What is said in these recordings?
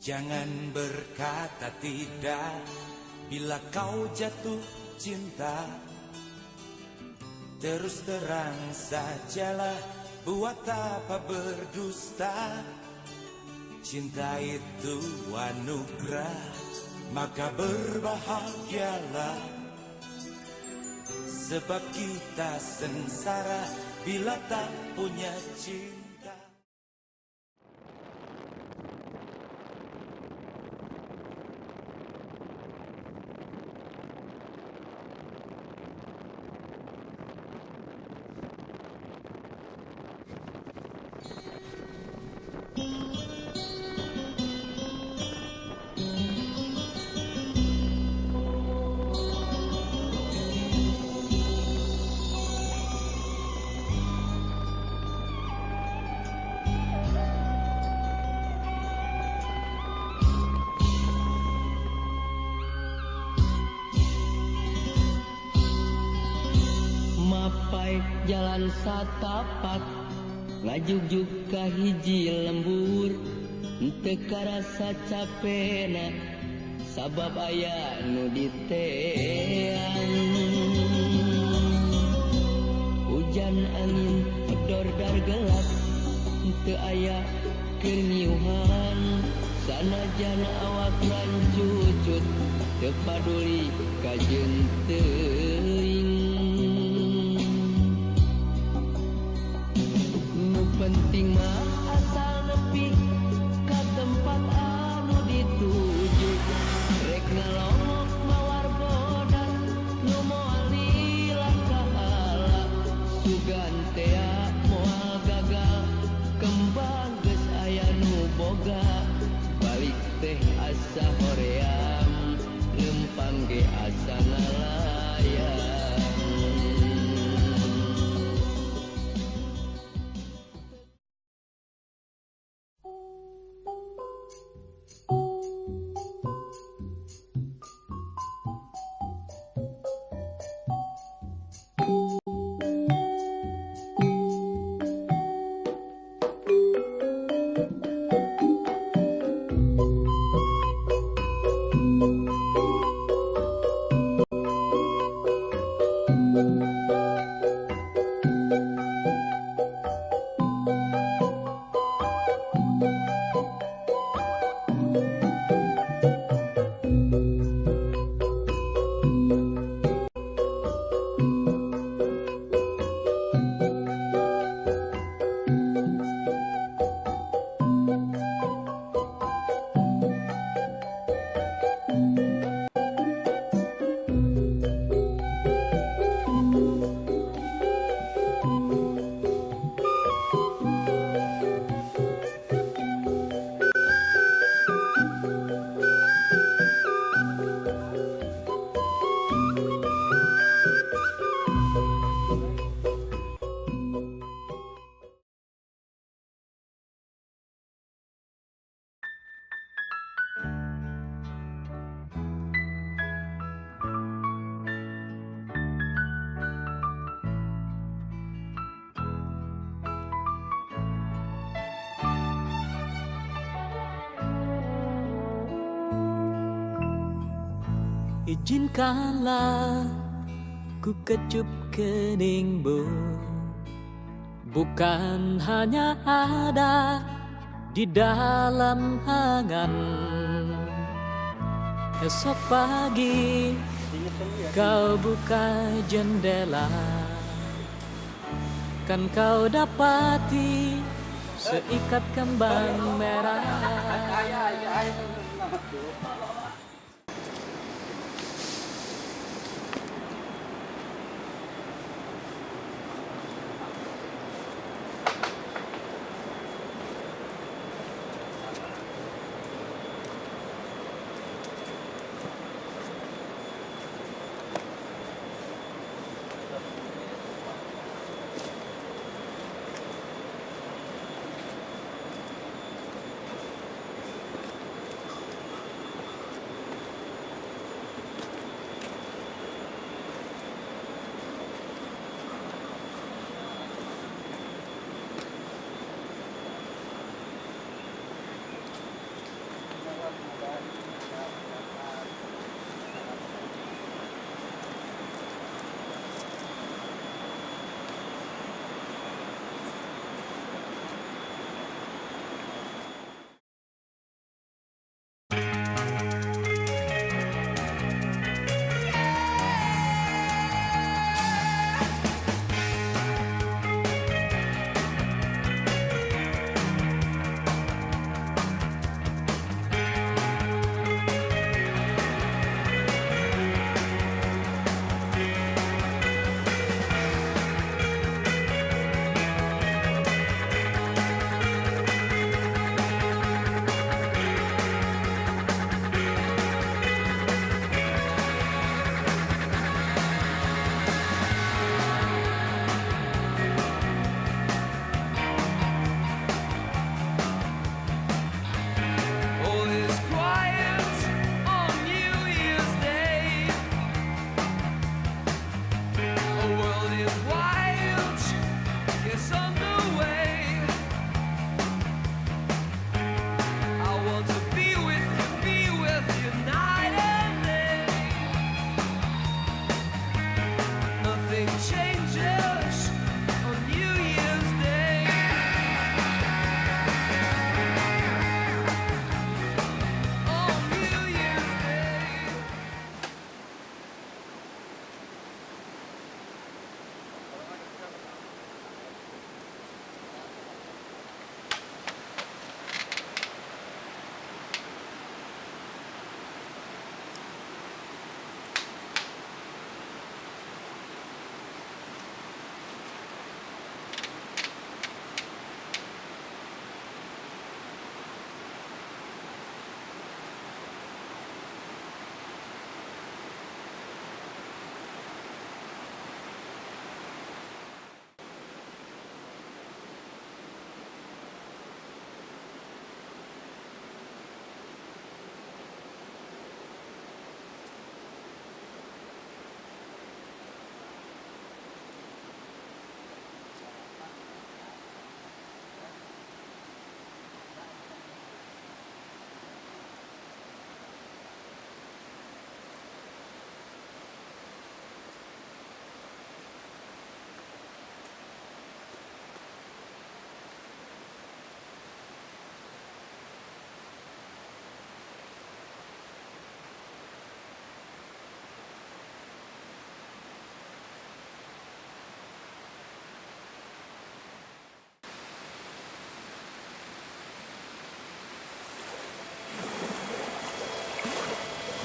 Jangan berkata tidak bila kau jatuh cinta. Terus terang sajalah, buat apa berdusta. Cinta itu anugerah, maka berbahagialah. Sebab kita sengsara bila tak punya cinta. Jalan satapak ngajugjug ka hiji lembur, henteu karasa capena sabab aya nu diteang. Hujan angin dordar gelap, henteu aya keur ngiuhan. Sanajan awak lanjucut teu paduli ka jeung teuing. Penting mah asal nepi ka tempat anu dituju. Rek ngalongok mawar bodas nu moal lila kahala. Sugan tea moal gagal, kembang geus aya nu boga. Balik teh asa hoream, lempang ge asa ngalayang. Izinkanlah ku kecup keningmu, bukan hanya ada di dalam angan. Esok pagi kau buka jendela, kan kau dapati seikat kembang merah.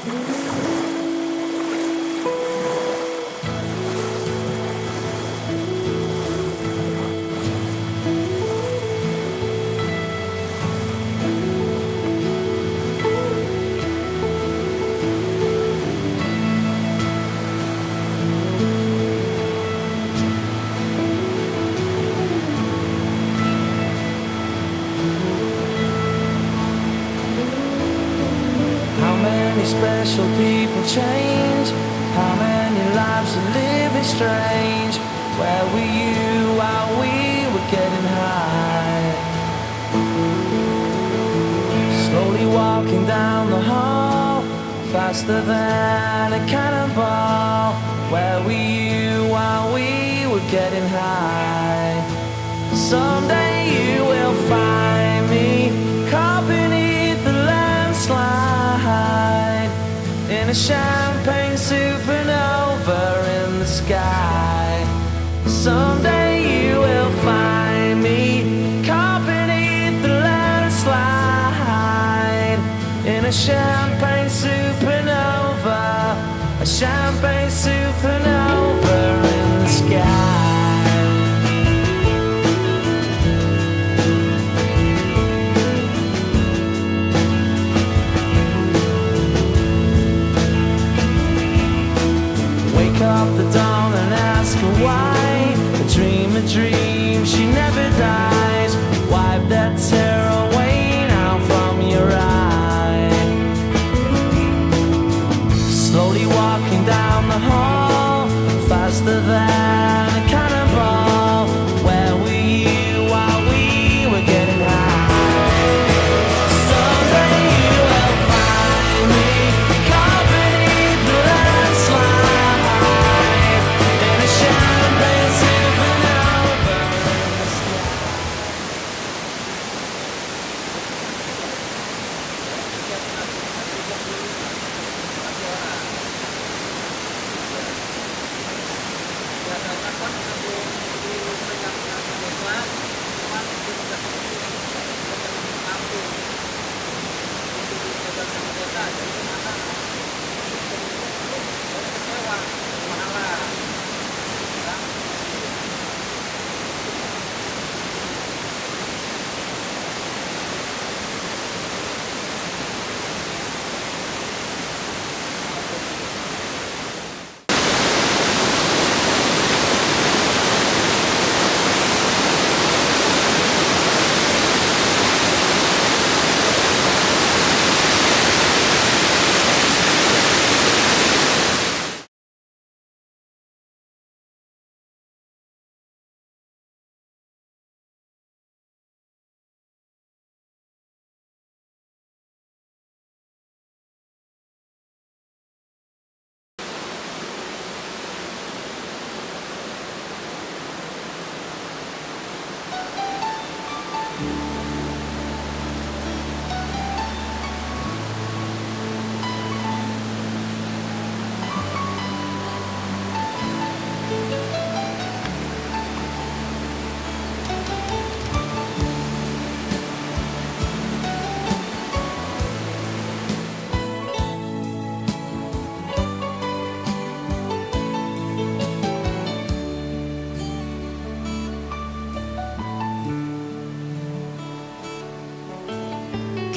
How many special people change? How many lives are living strange? Where were you while we were getting high? Slowly walking down the hall, faster than a cannonball. Where were you while we were getting high? Someday you will find me caught beneath the landslide in a champagne supernova in the sky. Someday you will find me caught beneath the landslide in a champagne supernova, a champagne supernova in the sky. Wake up the dawn and ask her why. A dream, she never dies. Wipe that tear away now from your eye. Slowly walking down the hall, faster than a cannonball. Where were you while we were getting high? Someday you will find me caught beneath the landslide in a champagne supernova in the sky.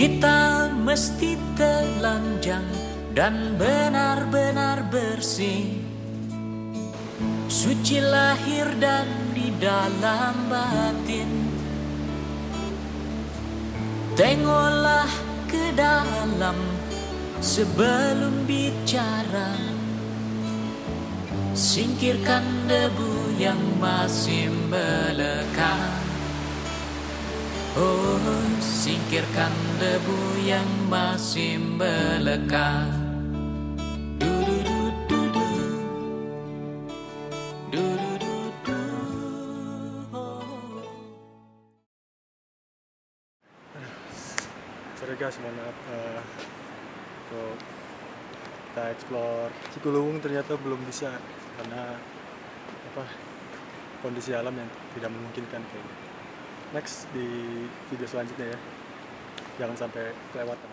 Kita mesti telanjang dan benar-benar bersih, suci lahir dan di dalam batin. Tengoklah ke dalam sebelum bicara, singkirkan debu yang masih melekat. Oh, singkirkan debu yang masih melekat. Du-du-du-du-du. Du-du-du-du. Oh. Sorry guys, mohon maaf untuk kita explore Cikuluwung ternyata belum bisa karena kondisi alam yang tidak memungkinkan kayaknya. Next di video selanjutnya ya, jangan sampai kelewatan.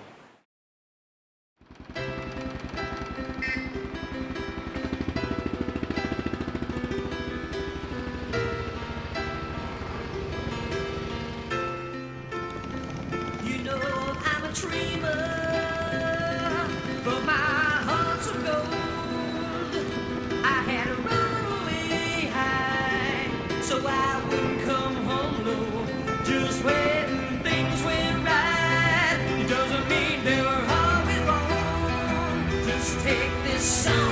this song.